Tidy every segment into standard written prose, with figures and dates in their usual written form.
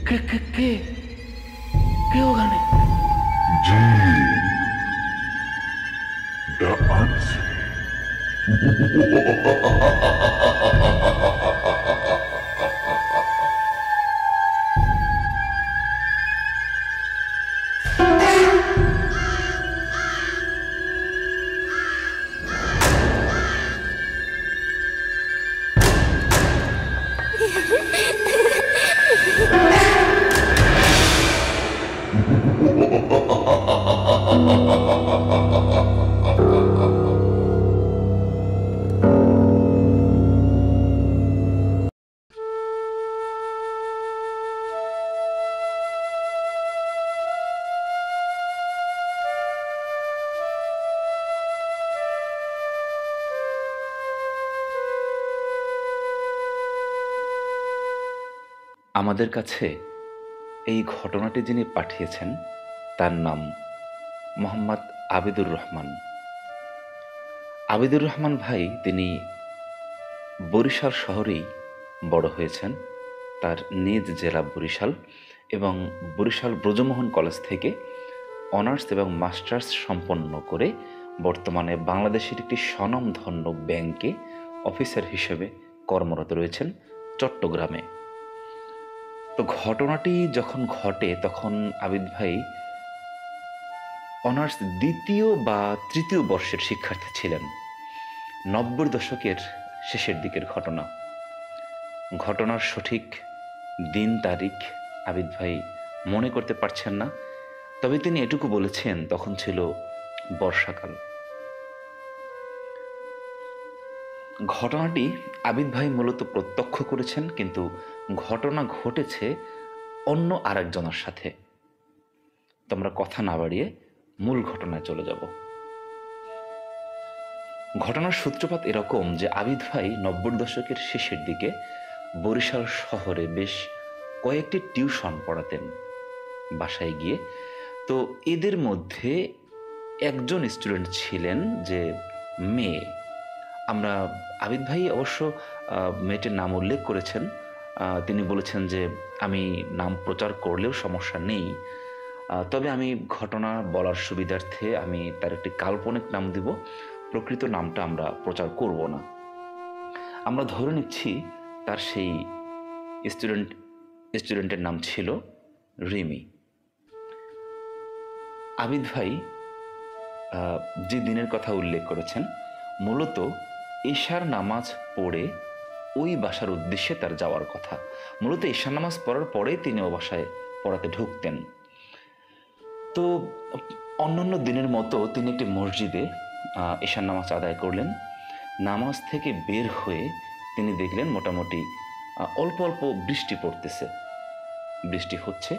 কে কে কে কে ওখানে? জি, দা আনছে। আমাদের কাছে এই ঘটনাটি যিনি পাঠিয়েছেন তার নাম মোহাম্মদ আবিদুর রহমান। আবিদুর রহমান ভাই তিনি বরিশাল শহরেই বড় হয়েছেন। তার নিজ জেলা বরিশাল এবং বরিশাল ব্রজমোহন কলেজ থেকে অনার্স এবং মাস্টার্স সম্পন্ন করে বর্তমানে বাংলাদেশের একটি স্বনামধন্য ব্যাংকে অফিসার হিসেবে কর্মরত রয়েছেন চট্টগ্রামে। তো ঘটনাটি যখন ঘটে তখন আবিদ ভাই অনার্স দ্বিতীয় বা তৃতীয় বর্ষের শিক্ষার্থী ছিলেন। ৯০ দশকের শেষের দিকের ঘটনা। ঘটনার সঠিক দিন তারিখ আবিদ ভাই মনে করতে পারছেন না, তবে তিনি এটুকু বলেছেন তখন ছিল বর্ষাকাল। ঘটনাটি আবিদ ভাই মূলত প্রত্যক্ষ করেছেন, কিন্তু ঘটনা ঘটেছে অন্য আরেকজনের সাথে। তোমরা কথা না বাড়িয়ে মূল ঘটনায় চলে যাব। ঘটনার সূত্রপাত এরকম যে আবিদ ভাই ৯০ দশকের শেষের দিকে বরিশাল শহরে বেশ কয়েকটি টিউশন পড়াতেন বাসায় গিয়ে। তো এদের মধ্যে একজন স্টুডেন্ট ছিলেন যে মেয়ে। আমরা আবিদ ভাই অবশ্য মেয়েটির নাম উল্লেখ করেছেন। তিনি বলেছেন যে আমি নাম প্রচার করলেও সমস্যা নেই, তবে আমি ঘটনা বলার সুবিধার্থে আমি তার একটি কাল্পনিক নাম দিব, প্রকৃত নামটা আমরা প্রচার করব না। আমরা ধরে নিচ্ছি তার সেই স্টুডেন্টের নাম ছিল রিমি। আবিদ ভাই যে দিনের কথা উল্লেখ করেছেন মূলত ঈশার নামাজ পড়ে ওই বাসার উদ্দেশ্যে তার যাওয়ার কথা। মূলত ঈশার নামাজ পড়ার পরেই তিনি ও বাসায় পড়াতে ঢুকতেন। তো অন্যান্য দিনের মতো তিনি একটি মসজিদে ঈশার নামাজ আদায় করলেন। নামাজ থেকে বের হয়ে তিনি দেখলেন মোটামুটি অল্প অল্প বৃষ্টি পড়তেছে, বৃষ্টি হচ্ছে।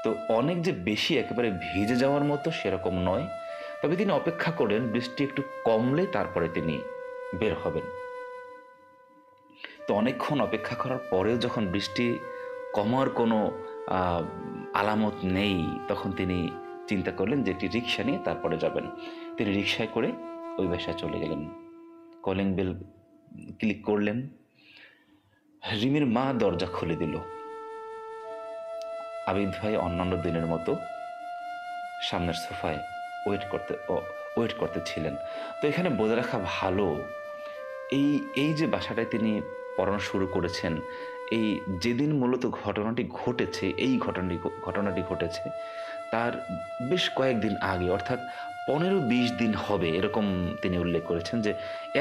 তো অনেক যে বেশি একেবারে ভিজে যাওয়ার মতো সেরকম নয়, তবে তিনি অপেক্ষা করেন বৃষ্টি একটু কমলে তারপরে তিনি বের হবেন। তো অনেকক্ষণ অপেক্ষা করার পরেও যখন বৃষ্টি কমার কোনো আলামত নেই, তখন তিনি চিন্তা করলেন যে একটি রিক্সা নিয়ে তারপরে যাবেন। তিনি রিক্সায় করে ওই বাসায় চলে গেলেন। কলিং বেল ক্লিক করলেন। রিমির মা দরজা খুলে দিল। আবিদ ভাই অন্যান্য দিনের মতো সামনের সোফায় ওয়েট করতেছিলেন। তো এখানে বলে রাখা ভালো, এই যে বাসাটায় তিনি পড়ানো শুরু করেছেন, এই যেদিন মূলত ঘটনাটি ঘটেছে, এই ঘটনাটি ঘটেছে তার বেশ কয়েকদিন আগে, অর্থাৎ ১৫-২০ দিন হবে এরকম তিনি উল্লেখ করেছেন, যে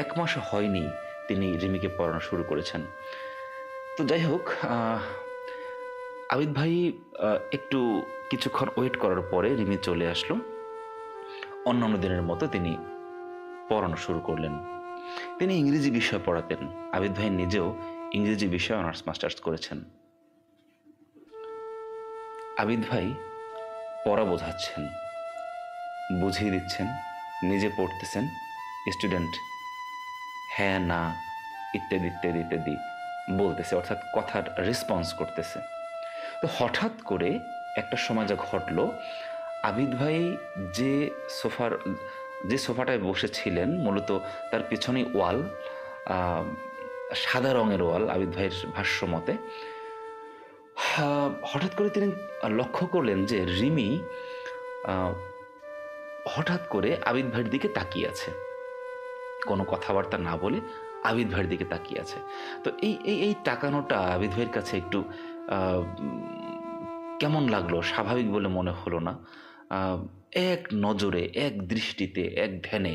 ১ মাস হয়নি তিনি রিমিকে পড়ানো শুরু করেছেন। তো যাই হোক, আবিদ ভাই একটু কিছুক্ষণ ওয়েট করার পরে রিমি চলে আসলো। অন্যান্য দিনের মতো তিনি পড়ানো শুরু করলেন। তিনি ইংরেজি বিষয় পড়াতেন। আবিদ ভাই নিজেও ইংরেজি বিষয়ে অনার্স মাস্টার্স করেছেন। আবিদ ভাই পড়া বোঝাচ্ছেন, বুঝিয়ে দিচ্ছেন, নিজে পড়তেছেন, স্টুডেন্ট হ্যাঁ না ইত্যাদি ইত্যাদি ইত্যাদি বলতেছে, অর্থাৎ কথার রেসপন্স করতেছে। তো হঠাৎ করে একটা সময় যা ঘটলো, আবিদ ভাই যে সোফাটায় বসেছিলেন মূলত তার পেছনেই ওয়াল, সাদা রঙের ওয়াল আবিদ ভাইয়ের ভাষ্য মতে। হঠাৎ করে তিনি লক্ষ্য করলেন যে রিমি আহ, হঠাৎ করে আবিদ ভাইয়ের দিকে তাকিয়ে আছে, কোনো কথাবার্তা না বলে আবিদ ভাইয়ের দিকে তাকিয়ে আছে। তো এই এই এই তাকানোটা আবিদ ভাইয়ের কাছে একটু আহ, কেমন লাগলো, স্বাভাবিক বলে মনে হলো না। আহ, এক নজরে, এক দৃষ্টিতে, এক ধ্যানে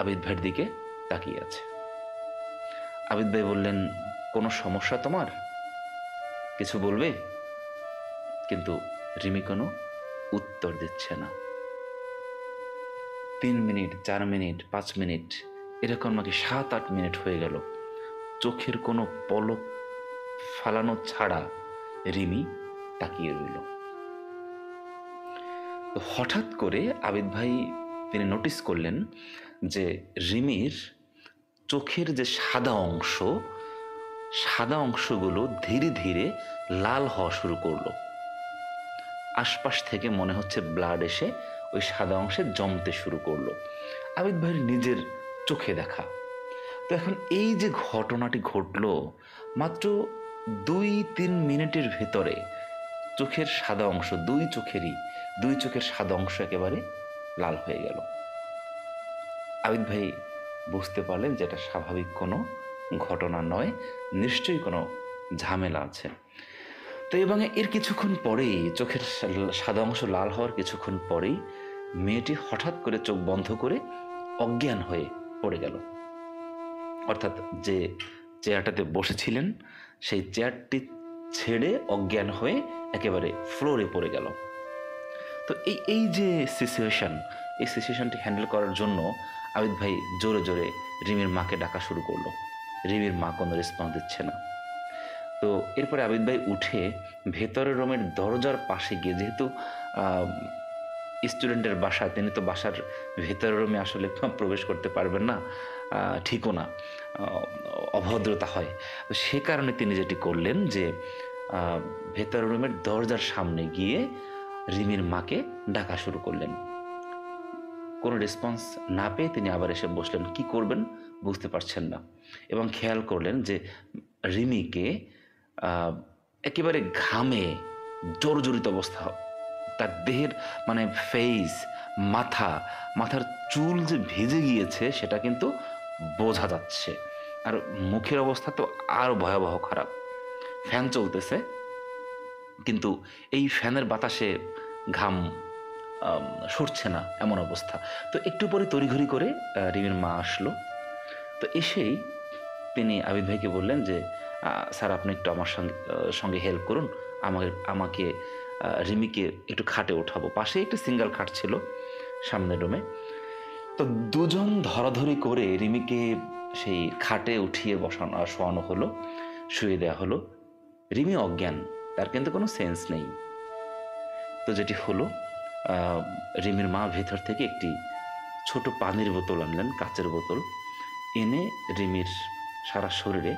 আবিদ ভাইয়ের দিকে তাকিয়ে আছে। আবিদ ভাই বললেন, কোনো সমস্যা তোমার, কিছু বলবে? কিন্তু রিমি কোনো উত্তর দিচ্ছে না। 3 মিনিট, 4 মিনিট, 5 মিনিট, এরকম নাকি 7-8 মিনিট হয়ে গেল। চোখের কোনো পলক ফালানো ছাড়া রিমি তাকিয়ে রইল। তো হঠাৎ করে আবিদ ভাই তিনি নোটিস করলেন যে রিমির চোখের যে সাদা অংশগুলো ধীরে ধীরে লাল হওয়া শুরু করলো। আশপাশ থেকে মনে হচ্ছে ব্লাড এসে ওই সাদা অংশে জমতে শুরু করলো। আবিদ ভাইয়ের নিজের চোখে দেখা। তো এখন এই যে ঘটনাটি ঘটলো, মাত্র 2-3 মিনিটের ভেতরে চোখের সাদা অংশ, দুই চোখের সাদা অংশ একেবারে লাল হয়ে গেল। আবিদ ভাই বুঝতে পারলেন যে এটা স্বাভাবিক কোনো ঘটনা নয়, নিশ্চয়ই কোনো ঝামেলা আছে। তো এবং এর কিছুক্ষণ পরেই, চোখের সাদা অংশ লাল হওয়ার কিছুক্ষণ পরেই মেয়েটি হঠাৎ করে চোখ বন্ধ করে অজ্ঞান হয়ে পড়ে গেল। অর্থাৎ যে চেয়ারটাতে বসেছিলেন সেই চেয়ারটি ছেড়ে অজ্ঞান হয়ে একেবারে ফ্লোরে পড়ে গেল। তো এই যে সিচুয়েশনটি হ্যান্ডেল করার জন্য আবিদ ভাই জোরে জোরে রিমির মাকে ডাকা শুরু করলো। রিমির মা কোনো রেসপন্স দিচ্ছে না। তো এরপরে আবিদ ভাই উঠে ভেতরের রুমের দরজার পাশে গিয়ে, যেহেতু স্টুডেন্টের বাসা, তিনি তো বাসার ভেতরের রুমে আসলে প্রবেশ করতে পারবেন না, ঠিকও না, অভদ্রতা হয়। তো সে কারণে তিনি যেটি করলেন যে ভেতরের রুমের দরজার সামনে গিয়ে রিমির মাকে ডাকা শুরু করলেন। কোনো রেসপন্স না পেয়ে তিনি আবার এসে বসলেন। কি করবেন বুঝতে পারছেন না, এবং খেয়াল করলেন যে রিমিকে একেবারে ঘামে জর্জরিত অবস্থা, তার দেহের মানে ফেস, মাথার চুল যে ভিজে গিয়েছে সেটা কিন্তু বোঝা যাচ্ছে। আর মুখের অবস্থা তো আরও ভয়াবহ খারাপ। ফ্যান চলতেছে কিন্তু এই ফ্যানের বাতাসে ঘাম সরছে না, এমন অবস্থা। তো একটু পরে তড়িঘড়ি করে রিমির মা আসলো। তো এসেই তিনি আবিদ ভাইকে বললেন যে স্যার, আপনি একটু আমার সঙ্গে হেল্প করুন, আমাকে রিমিকে একটু খাটে ওঠাবো। পাশে একটা সিঙ্গেল খাট ছিল সামনের রুমে। তো দুজন ধরাধরি করে রিমিকে সেই খাটে উঠিয়ে শোয়ানো হলো, শুয়ে দেওয়া হলো। রিমি অজ্ঞান, তার কিন্তু কোনো সেন্স নেই। তো যেটি হলো, রিমির মা ভেতর থেকে একটি ছোট পানির বোতল আনলেন, কাচের বোতল এনে রিমির সারা শরীরে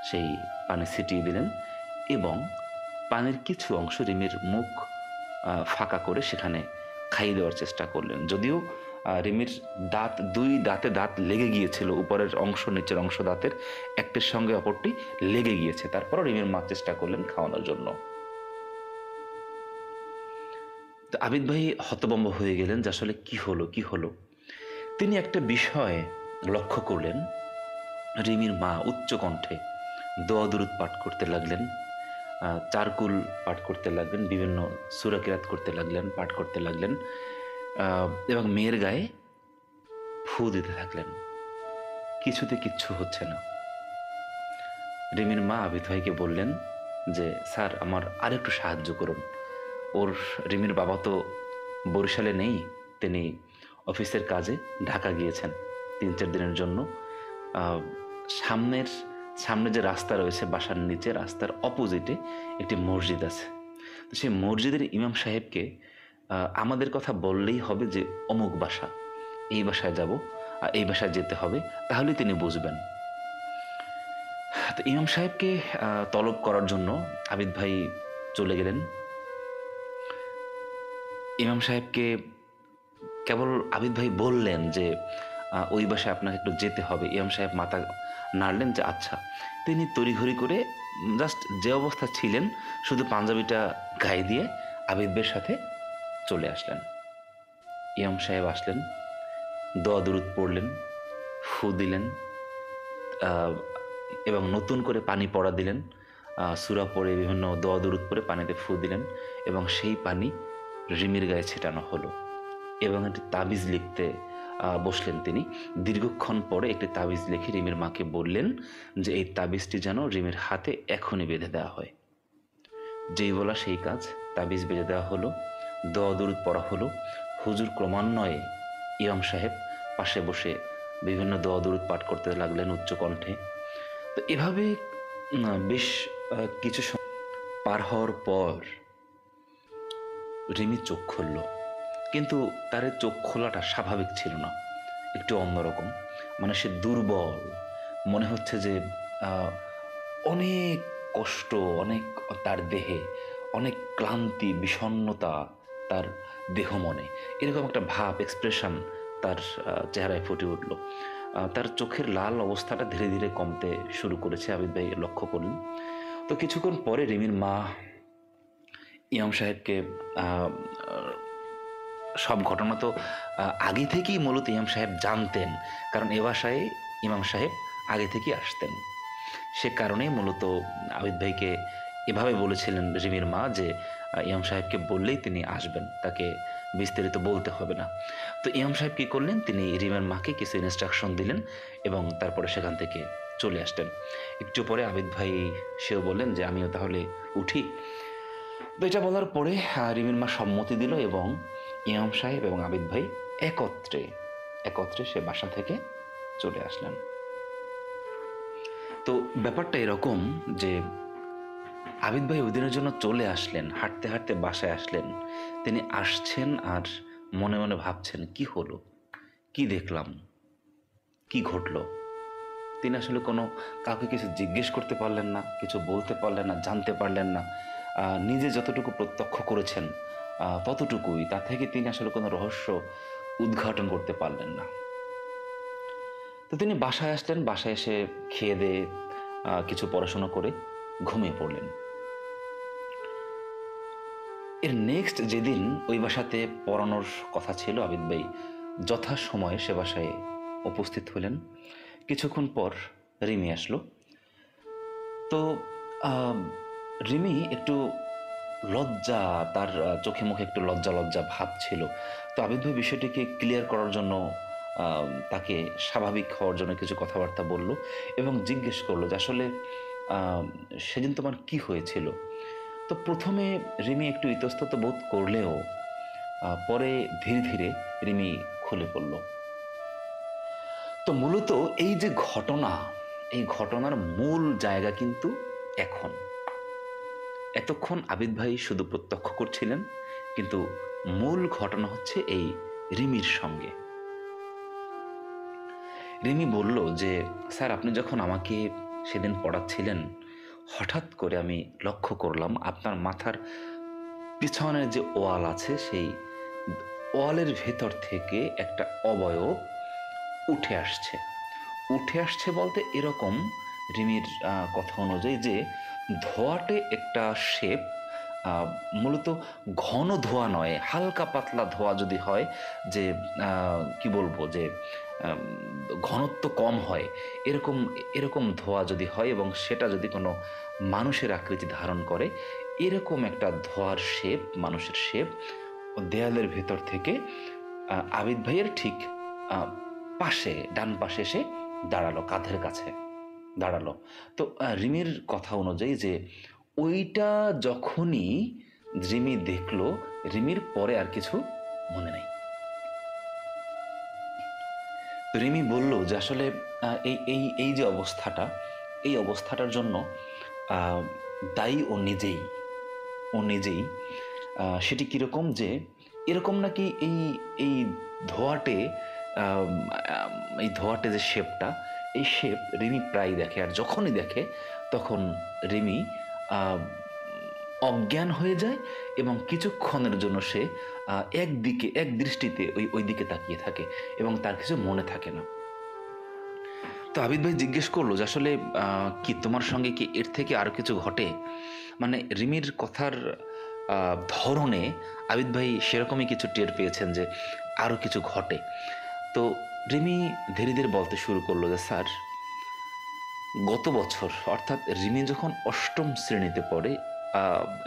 সেই পানি ছিটিয়ে দিলেন এবং পানির কিছু অংশ রিমির মুখ ফাঁকা করে সেখানে খাইয়ে দেওয়ার চেষ্টা করলেন। যদিও রিমির দুই দাঁত লেগে গিয়েছিল, উপরের অংশ নিচের অংশ দাঁতের একটির সঙ্গে অপরটি লেগে গিয়েছে, তারপরও রিমির মা চেষ্টা করলেন খাওয়ানোর জন্য। তো আবিদ ভাই হতভম্ব হয়ে গেলেন যে আসলে কি হলো। তিনি একটা বিষয় লক্ষ্য করলেন, রিমির মা উচ্চ কণ্ঠে দোয়া দুরুদ পাঠ করতে লাগলেন, চারকুল পাঠ করতে লাগলেন, বিভিন্ন সূরা কিরাত করতে লাগলেন, পাঠ করতে লাগলেন, এবং মেয়ের গায়ে ফু দিতে থাকলেন। কিছুতে কিচ্ছু হচ্ছে না। রিমির মা আবিদ ভাইকে বললেন যে স্যার, আমার আরেকটু সাহায্য করুন। রিমির বাবা তো বরিশালে নেই, তিনি অফিসের কাজে ঢাকা গিয়েছেন 3-4 দিনের জন্য। সামনে যে রাস্তা রয়েছে, বাসার নিচে রাস্তার অপোজিটে একটি মসজিদ আছে। তো সেই মসজিদের ইমাম সাহেবকে আমাদের কথা বললেই হবে যে অমুক বাসা, এই বাসায় যাব, এই বাসায় যেতে হবে, তাহলেই তিনি বুঝবেন। তো ইমাম সাহেবকে তলব করার জন্য আবিদ ভাই চলে গেলেন। ইমাম সাহেবকে কেবল আবিদ ভাই বললেন যে ওই বাসায় আপনাকে একটু যেতে হবে। ইমাম সাহেব মাথা নাড়লেন যে আচ্ছা। তিনি তড়িঘড়ি করে জাস্ট যে অবস্থা ছিলেন শুধু পাঞ্জাবিটা গায়ে দিয়ে আবিদ ভাইয়ের সাথে চলে আসলেন। ইমাম সাহেব আসলেন, দোয়া দুরুদ পড়লেন, ফু দিলেন, আহ, এবং নতুন করে পানি পড়া দিলেন। সূরা পড়ে বিভিন্ন দোয়া দুরুদ পড়ে পানিতে ফু দিলেন এবং সেই পানি রিমির গায়ে ছেটানো হলো এবং একটি তাবিজ লিখতে বসলেন তিনি। দীর্ঘক্ষণ পরে একটি তাবিজ লিখে রিমির মাকে বললেন যে এই তাবিজটি যেন রিমির হাতে এখনই বেঁধে দেওয়া হয়। যেই বলা সেই কাজ, তাবিজ বেঁধে দেওয়া হলো, দোয়া দুরুদ পড়া হলো। হুজুর ক্রমান্বয়ে ইমাম সাহেব পাশে বসে বিভিন্ন দোয়া দুরুদ পাঠ করতে লাগলেন উচ্চ কণ্ঠে। তো এভাবে বেশ কিছু সময় পার হওয়ার পর রিমি চোখ খুলল, কিন্তু তার এই চোখ খোলাটা স্বাভাবিক ছিল না, একটু অন্যরকম। মানে সে দুর্বল, মনে হচ্ছে যে আহ, অনেক কষ্ট, অনেক তার দেহে অনেক ক্লান্তি, বিষণ্ণতা তার দেহ মনে, এরকম একটা ভাব, এক্সপ্রেশন তার চেহারায় ফুটে উঠল। তার চোখের লাল অবস্থাটা ধীরে ধীরে কমতে শুরু করেছে, আবিদ ভাই লক্ষ্য করলেন। তো কিছুক্ষণ পরে রিমির মা ইমাম সাহেবকে আহ, সব ঘটনা তো আগে থেকেই মূলত ইমাম সাহেব জানতেন, কারণ এ বাসায় ইমাম সাহেব আগে থেকেই আসতেন। সে কারণেই মূলত আবিদ ভাইকে এভাবে বলেছিলেন রিমির মা যে ইমাম সাহেবকে বললেই তিনি আসবেন, তাকে বিস্তারিত বলতে হবে না। তো ইমাম সাহেব কী করলেন, তিনি রিমের মাকে কিছু ইনস্ট্রাকশন দিলেন এবং তারপরে সেখান থেকে চলে আসলেন। একটু পরে আবিদ ভাই সেও বললেন যে আমিও তাহলে উঠি। তো এটা বলার পরে রিমির মা সম্মতি দিল এবং ইমাম সাহেব এবং আবিদ ভাই একত্রে একত্রে সে বাসা থেকে চলে আসলেন। তো ব্যাপারটা এরকম যে আবিদ ভাই ওই দিনের জন্য চলে আসলেন, হাঁটতে হাঁটতে বাসায় আসলেন। তিনি আসছেন আর মনে মনে ভাবছেন কি হলো, কি দেখলাম, কি ঘটলো। তিনি আসলে কোনো কাউকে কিছু জিজ্ঞেস করতে পারলেন না, কিছু বলতে পারলেন না, জানতে পারলেন না। নিজে যতটুকু প্রত্যক্ষ করেছেন ততটুকুই, তা থেকে তিনি আসলে কোনো রহস্য উদ্ঘাটন করতে পারলেন না। তো তিনি বাসায় আসলেন, বাসায় এসে খেয়ে দিয়ে কিছু পড়াশোনা করে ঘুমিয়ে পড়লেন। এর নেক্সট যেদিন ওই বাসাতে পড়ানোর কথা ছিল, আবিদ ভাই যথাসময়ে সে বাসায় উপস্থিত হলেন। কিছুক্ষণ পর রিমি আসলো। তো রিমি একটু লজ্জা, তার চোখে মুখে একটু লজ্জা লজ্জা ভাব ছিল। তো আবিদ ভাই বিষয়টিকে ক্লিয়ার করার জন্য তাকে স্বাভাবিক হওয়ার জন্য কিছু কথাবার্তা বলল এবং জিজ্ঞেস করলো যে আসলে সেদিন তোমার কি হয়েছিল। তো প্রথমে রিমি একটু ইতস্তত বোধ করলেও পরে ধীরে ধীরে রিমি খুলে পড়ল। তো মূলত এই যে ঘটনা, এই ঘটনার মূল জায়গা কিন্তু এখন, এতক্ষণ আবিদ ভাই শুধু প্রত্যক্ষ করছিলেন, কিন্তু মূল ঘটনা হচ্ছে এই রিমির সঙ্গে। রিমি বলল যে স্যার, আপনি যখন আমাকে সেদিন পড়াচ্ছিলেন, হঠাৎ করে আমি লক্ষ্য করলাম আপনার মাথার পিছনের যে ওয়াল আছে, সেই ওয়ালের ভেতর থেকে একটা অবয়ব উঠে আসছে। উঠে আসছে বলতে এরকম, রিমির কথা অনুযায়ী যে ধোঁয়াটে একটা শেপ, মূলত ঘন ধোঁয়া নয়, হালকা পাতলা ধোঁয়া যদি হয়, যে কি বলবো, যে ঘনত্ব কম হয়, এরকম এরকম ধোঁয়া যদি হয় এবং সেটা যদি কোনো মানুষের আকৃতি ধারণ করে, এরকম একটা ধোঁয়ার শেপ, মানুষের শেপ দেয়ালের ভেতর থেকে আবিদ ভাইয়ের ঠিক পাশে, ডান পাশে এসে দাঁড়ালো, কাঁধের কাছে দাঁড়ালো। তো রিমির কথা অনুযায়ী যে ওইটা যখনই রিমি দেখলো, রিমির পরে আর কিছু মনে নেই। তো রিমি বলল যে আসলে এই এই এই যে অবস্থাটা, এই অবস্থাটার জন্য আহ, দায়ী ও নিজেই, ও নিজেই। সেটি কীরকম, যে এরকম নাকি এই এই ধোঁয়াটে, আম, আম, এই ধোঁয়াটে যে শেপটা, এই শেপ রিমি প্রায় দেখে, আর যখনই দেখে তখন রিমি আহ, অজ্ঞান হয়ে যায় এবং কিছুক্ষণের জন্য সে এক দৃষ্টিতে ওই দিকে তাকিয়ে থাকে এবং তার কিছু মনে থাকে না। তো আবিদ ভাই জিজ্ঞেস করলো যে আসলে কি তোমার সঙ্গে কি এর থেকে আরও কিছু ঘটে? মানে রিমির কথার ধরনে আবিদ ভাই সেরকমই কিছু টের পেয়েছেন যে আরও কিছু ঘটে। তো রিমি ধীরে ধীরে বলতে শুরু করলো যে স্যার, গত বছর অর্থাৎ রিমি যখন অষ্টম শ্রেণীতে পড়ে,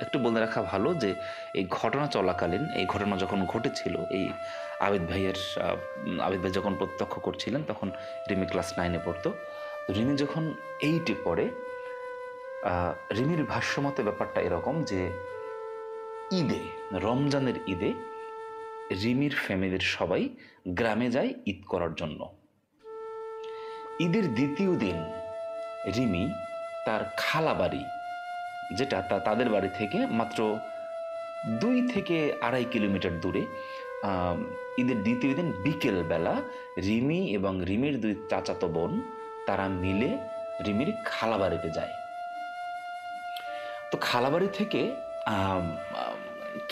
একটু বলে রাখা ভালো যে এই ঘটনা চলাকালীন, এই ঘটনা যখন ঘটেছিল, এই আবিদ ভাই যখন প্রত্যক্ষ করছিলেন তখন রিমি ক্লাস 9-এ পড়তো। রিমি যখন 8-এ পড়ে, রিমির ভাষ্যমতে ব্যাপারটা এরকম যে ঈদে, রমজানের ঈদে রিমির ফ্যামিলির সবাই গ্রামে যায় ঈদ করার জন্য। ঈদের দ্বিতীয় দিন রিমি তার খালা বাড়ি, যেটা তাদের বাড়ি থেকে মাত্র 2 থেকে 2.5 কিলোমিটার দূরে, ঈদের দ্বিতীয় দিন বিকেলবেলা রিমি এবং রিমির 2 চাচাতো বোন তারা মিলে রিমির খালা বাড়িতে যায়। তো খালা বাড়ি থেকে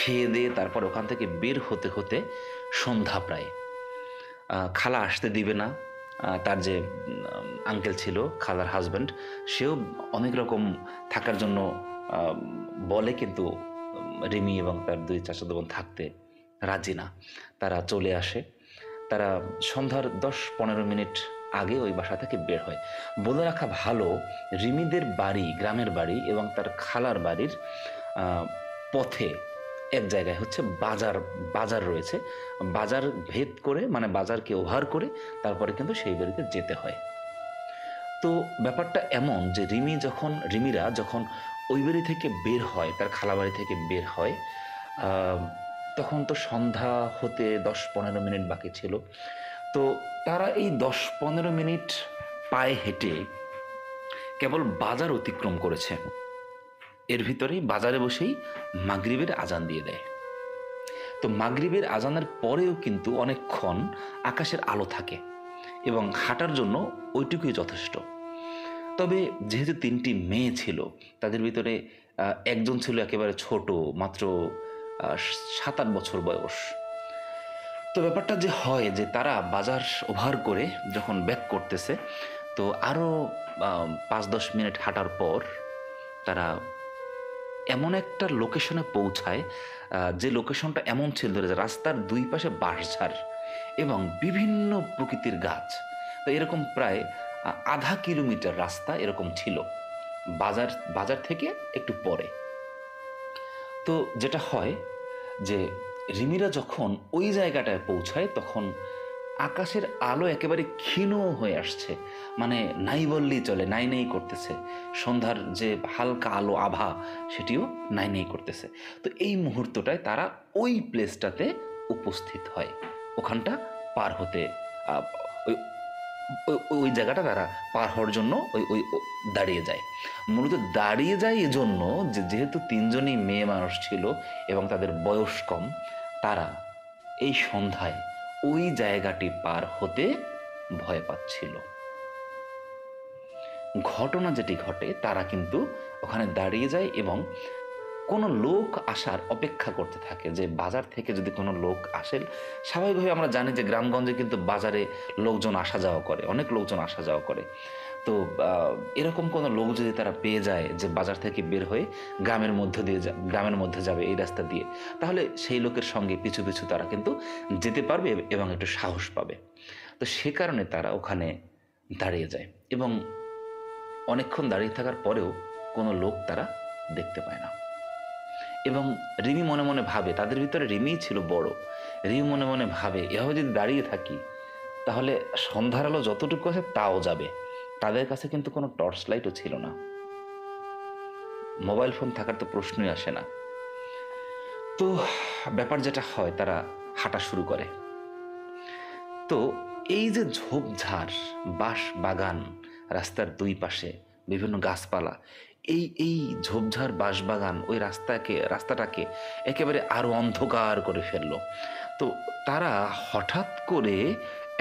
খেয়ে দিয়ে তারপর ওখান থেকে বের হতে হতে সন্ধ্যা প্রায়। খালা আসতে দিবে না। তার যে আঙ্কেল ছিল, খালার হাজব্যান্ড, সেও অনেক রকম থাকার জন্য বলে, কিন্তু রিমি এবং তার 2 চাচাতো বোন থাকতে রাজি না। তারা চলে আসে। তারা সন্ধ্যার 10-15 মিনিট আগে ওই বাসা থেকে বের হয়। বলে রাখা ভালো, রিমিদের বাড়ি, গ্রামের বাড়ি এবং তার খালার বাড়ির পথে এক জায়গায় হচ্ছে বাজার রয়েছে। বাজার ভেদ করে, মানে বাজারকে ওভার করে তারপরে কিন্তু সেই বাড়িতে যেতে হয়। তো ব্যাপারটা এমন যে রিমিরা যখন ওই বাড়ি থেকে বের হয়, তার খালা বাড়ি থেকে বের হয়, তখন তো সন্ধ্যা হতে 10-15 মিনিট বাকি ছিল। তো তারা এই 10-15 মিনিট পায়ে হেঁটে কেবল বাজার অতিক্রম করেছে। এর ভিতরেই বাজারে বসেই মাগরিবের আজান দিয়ে দেয়। তো মাগরিবের আজানের পরেও কিন্তু অনেকক্ষণ আকাশের আলো থাকে এবং হাঁটার জন্য ওইটুকুই যথেষ্ট। তবে যেহেতু 3টি মেয়ে ছিল, তাদের ভিতরে একজন ছিল একেবারে ছোট, মাত্র 7-8 বছর বয়স। তো ব্যাপারটা যে হয় যে তারা বাজার ওভার করে যখন ব্যাক করতেছে, তো আরও 5-10 মিনিট হাঁটার পর তারা এমন একটা লোকেশনে পৌঁছায়, যে লোকেশনটা এমন ছিল যে রাস্তার 2 পাশে বাঁশঝাড় এবং বিভিন্ন প্রকৃতির গাছ। তো এরকম প্রায় আধা কিলোমিটার রাস্তা এরকম ছিল বাজার থেকে একটু পরে। তো যেটা হয় যে রিমিরা যখন ওই জায়গাটায় পৌঁছায় তখন আকাশের আলো একেবারে ক্ষীণ হয়ে আসছে, মানে নাই বললেই চলে, নাই নাই করতেছে। সন্ধ্যার যে হালকা আলো আভা, সেটিও নাই নাই করতেছে। তো এই মুহূর্তটায় তারা ওই প্লেসটাতে উপস্থিত হয়, ওখানটা পার হতে, ওই ওই জায়গাটা তারা পার হওয়ার জন্য ওই দাঁড়িয়ে যায়। মূলত দাঁড়িয়ে যায় এজন্য যে যেহেতু 3জনই মেয়ে মানুষ ছিল এবং তাদের বয়স কম, তারা এই সন্ধ্যায় ওই জায়গাটি পার হতে ভয় পাচ্ছিল। ঘটনা যেটি ঘটে, তারা কিন্তু ওখানে দাঁড়িয়ে যায় এবং কোনো লোক আসার অপেক্ষা করতে থাকে, যে বাজার থেকে যদি কোনো লোক আসে। স্বাভাবিকভাবে আমরা জানি যে গ্রামগঞ্জে কিন্তু বাজারে লোকজন আসা যাওয়া করে, অনেক লোকজন আসা যাওয়া করে। তো এরকম কোনো লোক যদি তারা পেয়ে যায় যে বাজার থেকে বের হয়ে গ্রামের মধ্যে যাবে এই রাস্তা দিয়ে, তাহলে সেই লোকের সঙ্গে পিছু পিছু তারা কিন্তু যেতে পারবে এবং একটু সাহস পাবে। তো সে কারণে তারা ওখানে দাঁড়িয়ে যায় এবং অনেকক্ষণ দাঁড়িয়ে থাকার পরেও কোনো লোক তারা দেখতে পায় না। এবং রিমি মনে মনে ভাবে, তাদের ভিতরে রিমিই ছিল বড়, রিমি মনে মনে ভাবে এভাবে যদি দাঁড়িয়ে থাকি তাহলে সন্ধ্যার আলো যতটুকু আছে তাও যাবে। তাদের কাছে কিন্তু কোনো টর্চ লাইটও ছিল না, মোবাইল ফোন থাকার তো প্রশ্নই আসে না। তো ব্যাপার যেটা হয়, তারা হাঁটা শুরু করে। তো এই যে ঝোপঝাড়, বাঁশ বাগান, রাস্তার 2 পাশে বিভিন্ন গাছপালা, এই ঝোপঝাড় বাঁশবাগান ওই রাস্তাটাকে একেবারে আরো অন্ধকার করে ফেললো। তো তারা হঠাৎ করে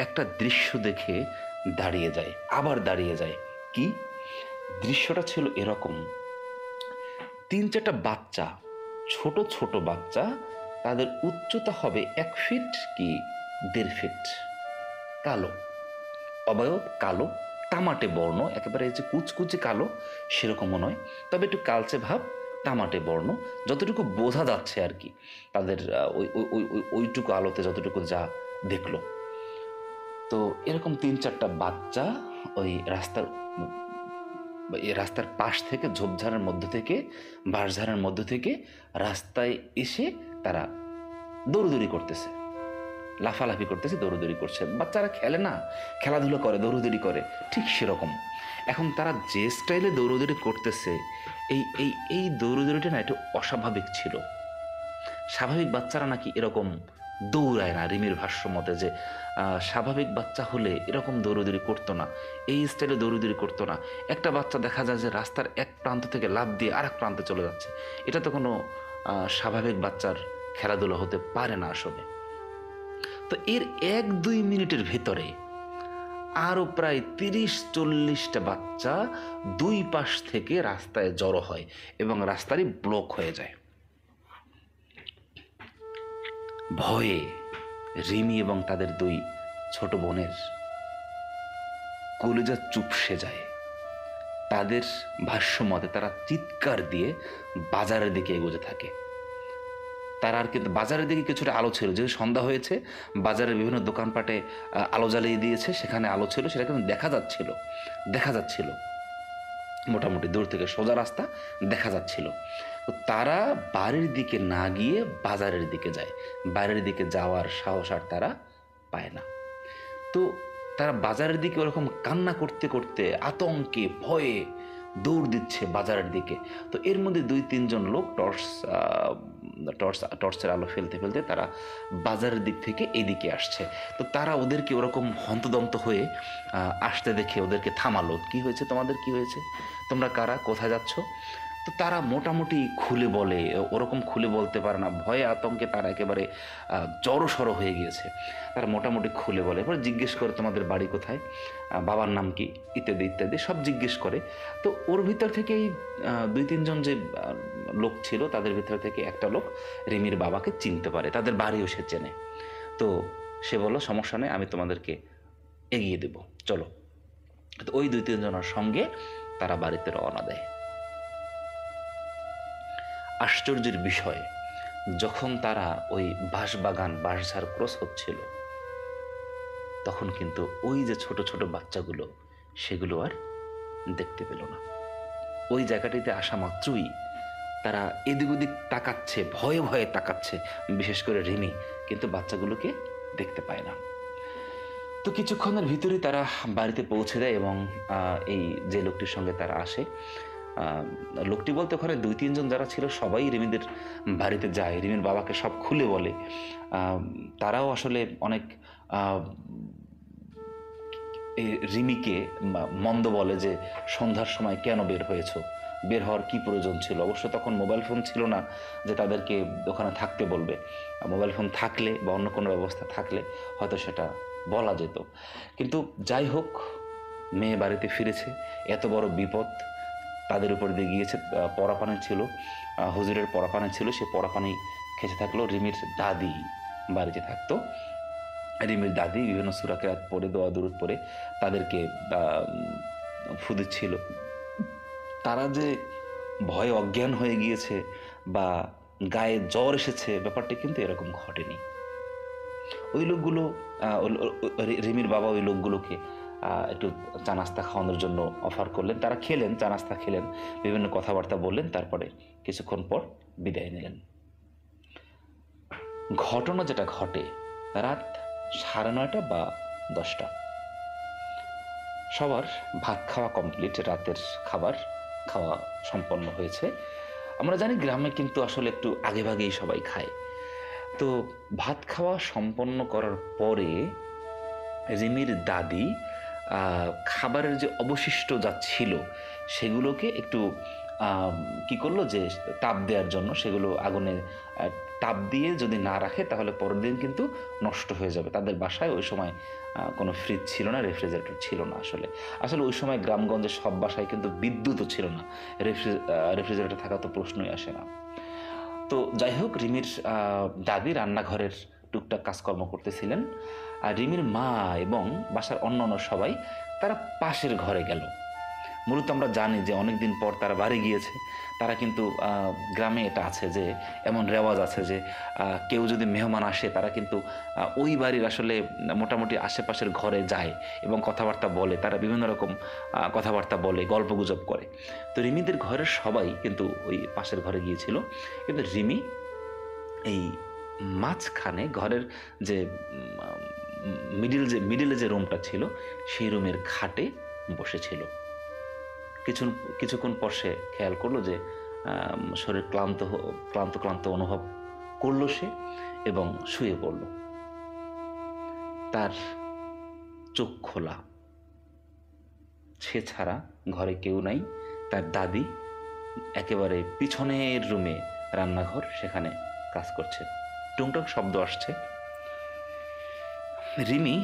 একটা দৃশ্য দেখে দাঁড়িয়ে যায়, আবার দাঁড়িয়ে যায়। কি দৃশ্যটা ছিল এরকম, 3-4টা বাচ্চা, ছোট ছোট বাচ্চা, তাদের উচ্চতা হবে 1 ফিট কি 1.5 ফিট, কালো, অবয়ব কালো, তামাটে বর্ণ, একেবারে যে কুচকুচে কালো সেরকমও নয়, তবে একটু কালচে ভাব, তামাটে বর্ণ, যতটুকু বোঝা যাচ্ছে আর কি তাদের ওইটুকু আলোতে যতটুকু যা দেখলো। তো এরকম 3-4টা বাচ্চা ওই রাস্তার পাশ থেকে, ঝোপঝাড়ের মধ্য থেকে, বাঁশঝাড়ের মধ্য থেকে রাস্তায় এসে তারা দৌড়দৌড়ি করতেছে, লাফালাফি করতেছে, দৌড়দৌড়ি করছে। বাচ্চারা খেলে না, খেলাধুলো করে, দৌড়দৌড়ি করে, ঠিক সেরকম। এখন তারা যে স্টাইলে দৌড়দৌড়ি করতেছে, এই এই এই দৌড়দৌড়িটা না একটু অস্বাভাবিক ছিল। স্বাভাবিক বাচ্চারা নাকি এরকম দৌড়ায় না, রিমির ভাষ্য মতে, যে স্বাভাবিক বাচ্চা হলে এরকম দৌড়দৌড়ি করতো না, এই স্টাইলে দৌড়দৌড়ি করতো না। একটা বাচ্চা দেখা যায় যে রাস্তার এক প্রান্ত থেকে লাফ দিয়ে আরেক প্রান্তে চলে যাচ্ছে, এটা তো কোনো স্বাভাবিক বাচ্চার খেলাধুলা হতে পারে না আসলে। তো এর 1-2 মিনিটের ভেতরে আরও প্রায় 30-40টা বাচ্চা দুই পাশ থেকে রাস্তায় জড়ো হয় এবং রাস্তারই ব্লক হয়ে যায়। ভয়ে রিমি এবং তাদের 2 ছোট বোনের কলিজা চুপসে যায়। তাদের ভাষ্য মতে তারা চিৎকার দিয়ে বাজারের দিকে এগোতে থাকে। তারা আর কিন্তু বাজারের দিকে কিছুটা আলো ছিল, যেহেতু সন্ধ্যা হয়েছে, বাজারের বিভিন্ন দোকানপাটে আলো জ্বালিয়ে দিয়েছে, সেখানে আলো ছিল, সেটা কিন্তু দেখা যাচ্ছিল মোটামুটি দূর থেকে সোজা রাস্তা দেখা যাচ্ছিল। তো তারা বাড়ির দিকে না গিয়ে বাজারের দিকে যায়, বাইরের দিকে যাওয়ার সাহস আর তারা পায় না। তো তারা বাজারের দিকে ওরকম কান্না করতে করতে আতঙ্কে ভয়ে দৌড় দিচ্ছে বাজারের দিকে। তো এর মধ্যে 2-3 জন লোক টর্চের আলো ফেলতে ফেলতে তারা বাজারের দিক থেকে এদিকে আসছে। তো তারা ওদেরকে ওরকম হন্তদন্ত হয়ে আসতে দেখে ওদেরকে থামালো। কি হয়েছে তোমাদের, কি হয়েছে, তোমরা কারা, কোথায় যাচ্ছ? তো তারা মোটামুটি খুলে বলে, ওরকম খুলে বলতে পারে না, ভয়ে আতঙ্কে তারা একেবারে জড়সড় হয়ে গিয়েছে। তারা মোটামুটি খুলে বলে, এরপরে জিজ্ঞেস করে তোমাদের বাড়ি কোথায়, বাবার নাম কি, ইত্যাদি ইত্যাদি সব জিজ্ঞেস করে। তো ওর ভিতর থেকেই 2-3 জন যে লোক ছিল তাদের ভিতর থেকে একটা লোক রিমির বাবাকে চিনতে পারে, তাদের বাড়িও সে চেনে। তো সে বলল সমস্যা নেই, আমি তোমাদেরকে এগিয়ে দেব, চলো। তো ওই 2-3 জনের সঙ্গে তারা বাড়িতে রওনা দেয়। আশ্চর্যের বিষয়, যখন তারা ওই বাঁশঝাড় ক্রস হচ্ছিল, তখন কিন্তু ওই যে ছোট ছোট বাচ্চাগুলো সেগুলো আর দেখতে পেল না। ওই জায়গাটিতে আসা মাত্রই তারা এদিক ওদিক তাকাচ্ছে, ভয়ে ভয়ে তাকাচ্ছে, বিশেষ করে রিমি, কিন্তু বাচ্চাগুলোকে দেখতে পায় না। তো কিছুক্ষণের ভিতরেই তারা বাড়িতে পৌঁছে দেয় এবং এই যে লোকটির সঙ্গে তারা আসে, লোকটি বলতে ওখানে 2-3 জন যারা ছিল সবাই রিমিদের বাড়িতে যায়, রিমির বাবাকে সব খুলে বলে। তারাও আসলে অনেক রিমিকে মন্দ বলে যে সন্ধ্যার সময় কেন বের হয়েছো, বের হওয়ার কী প্রয়োজন ছিল। অবশ্য তখন মোবাইল ফোন ছিল না যে তাদেরকে ওখানে থাকতে বলবে। মোবাইল ফোন থাকলে বা অন্য কোনো ব্যবস্থা থাকলে হয়তো সেটা বলা যেত। কিন্তু যাই হোক, মেয়ে বাড়িতে ফিরেছে, এত বড় বিপদ তাদের উপর দিয়ে গিয়েছে। পরাপানি ছিল, হুজুরের পরাপানি ছিল, সে পরাপানি খেতে থাকলো। রিমির দাদি বাড়িতে থাকতো, রিমির দাদি বিভিন্ন সূরা কিরাত পড়ে, দোয়া দুরূদ পড়ে তাদেরকে ফু দিচ্ছিল। তারা যে ভয়ে অজ্ঞান হয়ে গিয়েছে বা গায়ে জ্বর এসেছে, ব্যাপারটা কিন্তু এরকম ঘটেনি। ওই লোকগুলো, রিমির বাবা ওই লোকগুলোকে একটু চা নাস্তা খাওয়ানোর জন্য অফার করলেন। তারা খেলেন, চা নাস্তা খেলেন, বিভিন্ন কথাবার্তা বললেন, তারপরে কিছুক্ষণ পর বিদায় নিলেন। ঘটনা যেটা ঘটে রাত 9:30 বা 10টা, সবার ভাত খাওয়া কমপ্লিট, রাতের খাবার খাওয়া সম্পন্ন হয়েছে। আমরা জানি গ্রামে কিন্তু আসলে একটু আগে ভাগেই সবাই খায়। তো ভাত খাওয়া সম্পন্ন করার পরে রিমির দাদি খাবারের যে অবশিষ্ট যা ছিল সেগুলোকে একটু কি করলো, যে তাপ দেওয়ার জন্য সেগুলো আগুনে তাপ দিয়ে যদি না রাখে তাহলে পরের দিন কিন্তু নষ্ট হয়ে যাবে। তাদের বাসায় ওই সময় কোনো ফ্রিজ ছিল না, রেফ্রিজারেটর ছিল না। আসলে আসলে ওই সময় গ্রামগঞ্জে সব বাসায় কিন্তু বিদ্যুৎও ছিল না, রেফ্রিজারেটর থাকা তো প্রশ্নই আসে না। তো যাই হোক, রিমির দাদি রান্নাঘরের টুকটাক কাজকর্ম করতেছিলেন, আর রিমির মা এবং বাসার অন্য অন্য সবাই তারা পাশের ঘরে গেল। মূলত আমরা জানি যে অনেক দিন পর তারা বাড়ি গিয়েছে। তারা কিন্তু গ্রামে এটা আছে যে এমন রেওয়াজ আছে যে কেউ যদি মেহমান আসে তারা কিন্তু ওই বাড়ির আসলে মোটামুটি আশেপাশের ঘরে যায় এবং কথাবার্তা বলে, তারা বিভিন্ন রকম কথাবার্তা বলে, গল্পগুজব করে। তো রিমিদের ঘরের সবাই কিন্তু ওই পাশের ঘরে গিয়েছিল, কিন্তু রিমি এই মাঝখানে ঘরের যে মিডিলে যে রুমটা ছিল সেই রুমের খাটে বসেছিল। কিছুক্ষণ পর সে খেয়াল করলো যে শরীর ক্লান্ত ক্লান্ত অনুভব করলো সে, এবং শুয়ে পড়ল। তার চোখ খোলা, সে ছাড়া ঘরে কেউ নাই। তার দাদি একেবারে পিছনের রুমে, রান্নাঘর, সেখানে কাজ করছে। টুংটাং শব্দ আসছে। রিমি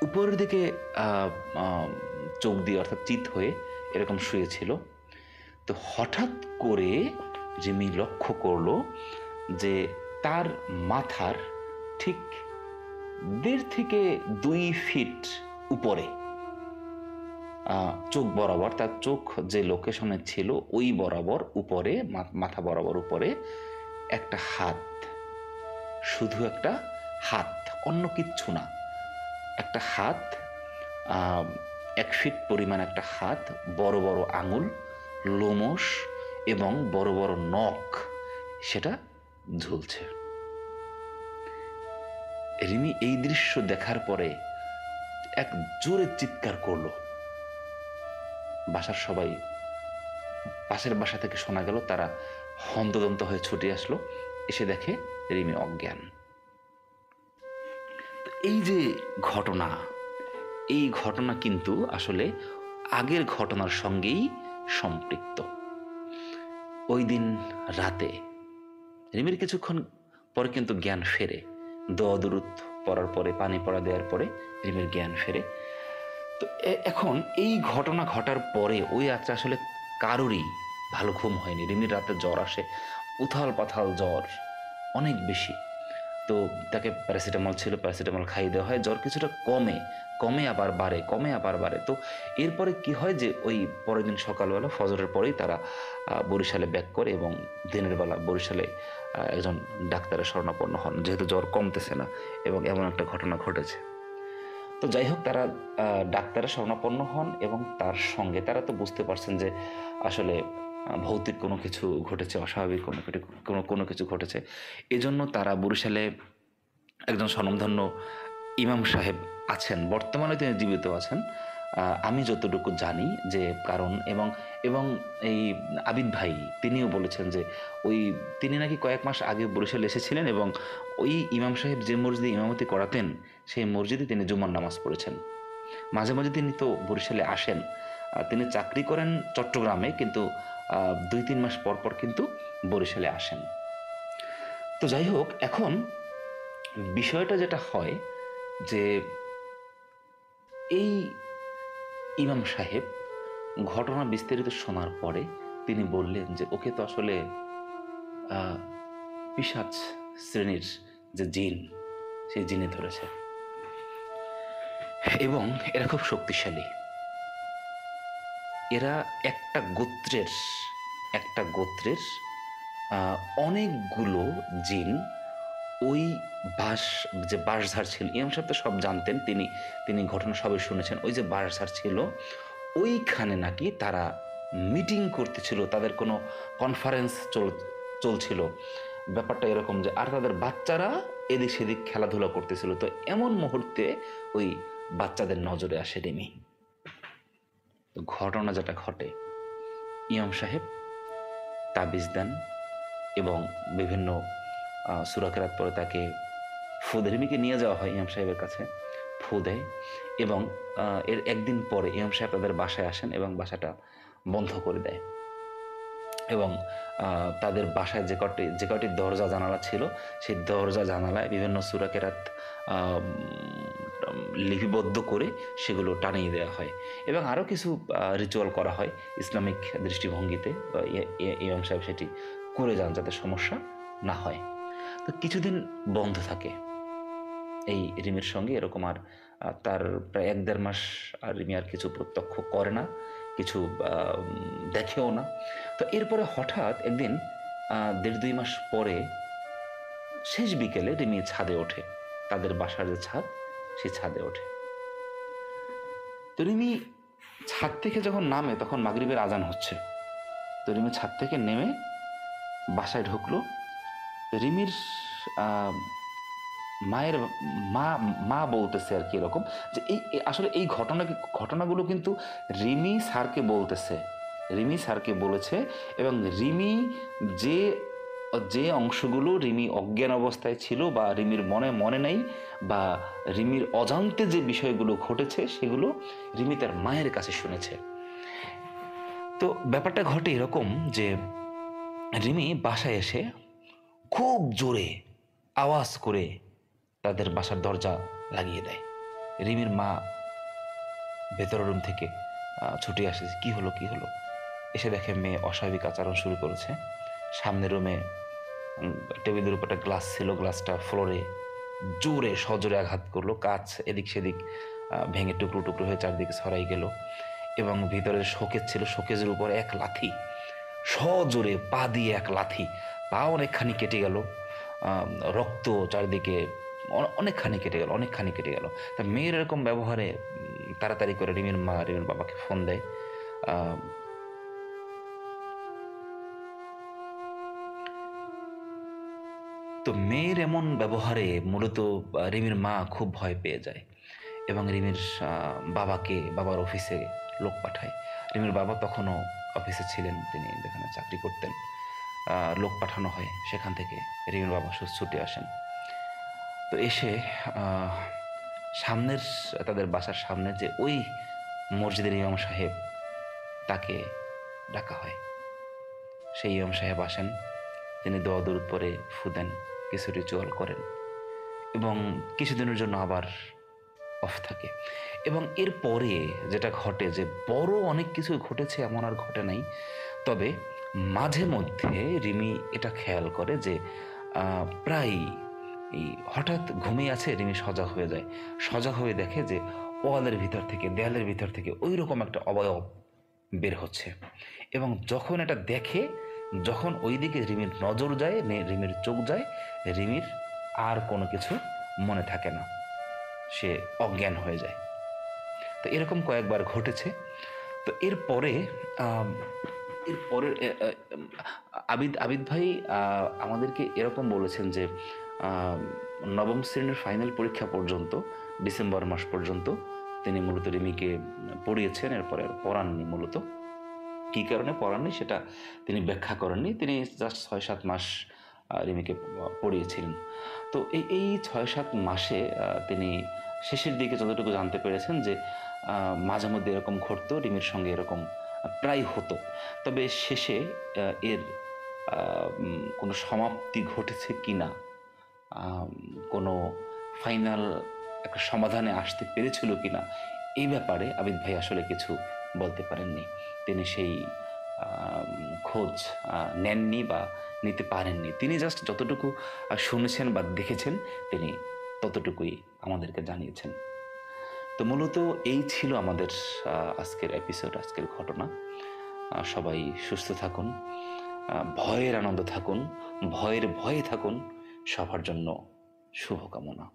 উপরের দিকে চোখ দিয়ে অর্থাৎ চিত হয়ে এরকম শুয়েছিল। তো হঠাৎ করে রিমি লক্ষ্য করলো যে তার মাথার ঠিক 1.5 থেকে 2 ফিট উপরে, চোখ বরাবর, তার চোখ যে লোকেশনে ছিল ওই বরাবর উপরে, মাথা বরাবর উপরে একটা হাত, শুধু একটা হাত, অন্য কিচ্ছু না, একটা হাত, 1 ফিট পরিমাণ একটা হাত, বড় বড় আঙুল, লোমশ এবং বড় বড় নখ, সেটা ঝুলছে। রিমি এই দৃশ্য দেখার পরে এক জোরে চিৎকার করলো। বাসার সবাই, পাশের বাসা থেকে শোনা গেল, তারা হন্তদন্ত হয়ে ছুটে আসলো, এসে দেখে রিমি অজ্ঞান। এই যে ঘটনা, এই ঘটনা কিন্তু আসলে আগের ঘটনার সঙ্গেই সম্পৃক্ত। ওই দিন রাতে রিমির কিছুক্ষণ পরে কিন্তু জ্ঞান ফেরে। দোয়া দুরুদ পড়ার পরে, পানি পড়া দেওয়ার পরে রিমির জ্ঞান ফেরে। তো এখন এই ঘটনা ঘটার পরে ওই রাত্রে আসলে কারোরই ভালো ঘুম হয়নি। রিমির রাতে জ্বর আসে, উথাল পাথাল জ্বর, অনেক বেশি। তো তাকে প্যারাসিটামল ছিল, প্যারাসিটামল খাইয়ে দেওয়া হয়। জ্বর কিছুটা কমে আবার বাড়ে, কমে আবার বাড়ে। তো এরপরে কি হয় যে ওই পরের দিন সকালবেলা ফজরের পরেই তারা বরিশালে ব্যাক করে এবং দিনের বেলা বরিশালে একজন ডাক্তারের শরণাপন্ন হন, যেহেতু জ্বর কমতেছে না এবং এমন একটা ঘটনা ঘটেছে। তো যাই হোক, তারা ডাক্তারের শরণাপন্ন হন এবং তার সঙ্গে তারা তো বুঝতে পারছেন যে আসলে ভৌতিক কোনো কিছু ঘটেছে, অস্বাভাবিক কোনো কিছু ঘটেছে। এজন্য তারা বরিশালে একজন স্বনামধন্য ইমাম সাহেব আছেন, বর্তমানে তিনি জীবিত আছেন আমি যতটুকু জানি, যে কারণ এবং এই আবিদ ভাই তিনিও বলেছেন যে তিনি নাকি কয়েক মাস আগে বরিশালে এসেছিলেন এবং ওই ইমাম সাহেব যে মসজিদে ইমামতি করাতেন সেই মসজিদে তিনি জুমার নামাজ পড়েছেন। মাঝে মাঝে তিনি তো বরিশালে আসেন। তিনি চাকরি করেন চট্টগ্রামে, কিন্তু 2-3 মাস পর পর কিন্তু বরিশালে আসেন। তো যাই হোক, এখন বিষয়টা যেটা হয় যে এই ইমাম সাহেব ঘটনা বিস্তারিত শোনার পরে তিনি বললেন যে ওকে তো আসলে পিশাচ শ্রেণীর যে জিন, সেই জিনে ধরেছে এবং এরা খুব শক্তিশালী। এরা একটা গোত্রের অনেকগুলো জিন ওই বাঁশঝাড় ছিল, ইমাম সাহেব তো সব জানতেন, তিনি ঘটনা সবই শুনেছেন। ওই যে বাঁশঝাড় ছিল ওইখানে নাকি তারা মিটিং করতেছিল, তাদের কোনো কনফারেন্স চলছিল। ব্যাপারটা এরকম যে আর তাদের বাচ্চারা এদিক সেদিক খেলাধুলা করতেছিল। তো এমন মুহূর্তে ওই বাচ্চাদের নজরে আসে রিমি। তো ঘটনা যেটা ঘটে, ইমাম সাহেব তাবিজ দেন এবং বিভিন্ন সূরা কেরাত পরে তাকে ফু দেয়। রিমিকে নিয়ে যাওয়া হয় ইমাম সাহেবের কাছে, ফু দেয় এবং এর একদিন পরে ইমাম সাহেব তাদের বাসায় আসেন এবং বাসাটা বন্ধ করে দেয় এবং তাদের বাসায় যে কটি দরজা জানালা ছিল সেই দরজা জানালায় বিভিন্ন সূরা কেরাত লিপিবদ্ধ করে সেগুলো টানিয়ে দেওয়া হয় এবং আরও কিছু রিচুয়াল করা হয় ইসলামিক দৃষ্টিভঙ্গিতে। ইমাম সাহেব সেটি করে যান যাতে সমস্যা না হয়। তো কিছুদিন বন্ধ থাকে এই রিমির সঙ্গে এরকম, আর তার প্রায় 1-1.5 মাস আর রিমি আর কিছু প্রত্যক্ষ করে না, কিছু দেখেও না। তো এরপরে হঠাৎ একদিন 1.5-2 মাস পরে শেষ বিকেলে রিমি ছাদে ওঠে, তাদের বাসার যে ছাদ সেই ছাদে ওঠে। তো রিমি ছাদ থেকে যখন নামে তখন মাগরিবের আজান হচ্ছে। তো রিমি ছাদ থেকে নেমে বাসায় ঢুকলো। তো রিমির মায়ের মা বলতেছে আর কি এরকম যে আসলে এই ঘটনাগুলো কিন্তু রিমি স্যারকে বলেছে এবং রিমি যে অংশগুলো রিমি অজ্ঞান অবস্থায় ছিল বা রিমির মনে নেই বা রিমির অজান্তে যে বিষয়গুলো ঘটেছে সেগুলো রিমি তার মায়ের কাছে শুনেছে। তো ব্যাপারটা ঘটে এরকম যে রিমি বাসায় এসে খুব জোরে আওয়াজ করে তাদের বাসার দরজা লাগিয়ে দেয়। রিমির মা ভেতরের রুম থেকে ছুটে আসে, কি হলো এসে দেখে মেয়ে অস্বাভাবিক আচরণ শুরু করেছে। সামনের রুমে টেবিলের উপর একটা গ্লাস ছিল, গ্লাসটা ফ্লোরে সজোরে আঘাত করলো, কাঁচ এদিক সেদিক ভেঙে টুকরো টুকরো হয়ে চারদিকে ছড়াই গেল এবং ভিতরে শোকেজ ছিল, শোকেজের উপর এক লাথি, সজোরে পা দিয়ে এক লাথি, পা অনেকখানি কেটে গেল, রক্ত চারদিকে অনেকখানি কেটে গেল। তা মেয়ের এরকম ব্যবহারে তাড়াতাড়ি করে রিমির মা রিমির বাবাকে ফোন দেয়। তো মেয়ের এমন ব্যবহারে মূলত রিমির মা খুব ভয় পেয়ে যায় এবং রিমির বাবার অফিসে লোক পাঠায়। রিমির বাবা তখনও অফিসে ছিলেন, তিনি যেখানে চাকরি করতেন। লোক পাঠানো হয়, সেখান থেকে রিমির বাবা ছুটে আসেন। তো এসে তাদের বাসার সামনে যে ওই মসজিদের ইমাম সাহেব, তাকে ডাকা হয়। সেই ইমাম সাহেব আসেন, তিনি দোয়া দরুদ পরে ফু দেন, কিছু রিচুয়াল করেন এবং কিছুদিনের জন্য আবার অফ থাকে। এবং এরপরে যেটা ঘটে যে বড় অনেক কিছু ঘটেছে এমন আর ঘটে নাই, তবে মাঝে মধ্যে রিমি এটা খেয়াল করে যে প্রায় এই হঠাৎ ঘুমিয়ে আছে, রিমি সজাগ হয়ে দেখে যে দেয়ালের ভিতর থেকে ওই রকম একটা অবয়ব বের হচ্ছে এবং যখন এটা দেখে, যখন ওই দিকে রিমির নজর যায়, রিমির চোখ যায়, রিমির আর কোনো কিছু মনে থাকে না, সে অজ্ঞান হয়ে যায়। তো এরকম কয়েকবার ঘটেছে। তো এরপরে আবিদ ভাই আমাদেরকে এরকম বলেছেন যে 9ম শ্রেণীর ফাইনাল পরীক্ষা পর্যন্ত, ডিসেম্বর মাস পর্যন্ত তিনি মূলত রিমিকে পড়িয়েছেন, এরপরে আর পড়াননি। মূলত কী কারণে পড়াননি সেটা তিনি ব্যাখ্যা করেননি, তিনি জাস্ট 6-7 মাস রিমিকে পড়িয়েছিলেন। তো এই 6-7 মাসে তিনি শেষের দিকে যতটুকু জানতে পেরেছেন যে মাঝে মধ্যে এরকম ঘটতো, রিমির সঙ্গে এরকম প্রায় হতো। তবে শেষে এর কোনো সমাপ্তি ঘটেছে কি না, কোনো ফাইনাল একটা সমাধানে আসতে পেরেছিল কি না, এই ব্যাপারে আবিদ ভাই আসলে কিছু বলতে পারেননি। তিনি সেই খোঁজ নেননি বা নিতে পারেননি। তিনি জাস্ট যতটুকু শুনেছেন বা দেখেছেন তিনি ততটুকুই আমাদেরকে জানিয়েছেন। তো মূলত এই ছিল আমাদের আজকের এপিসোড, আজকের ঘটনা। সবাই সুস্থ থাকুন, ভয়ের আনন্দ থাকুন, ভয়ে থাকুন। সবার জন্য শুভকামনা।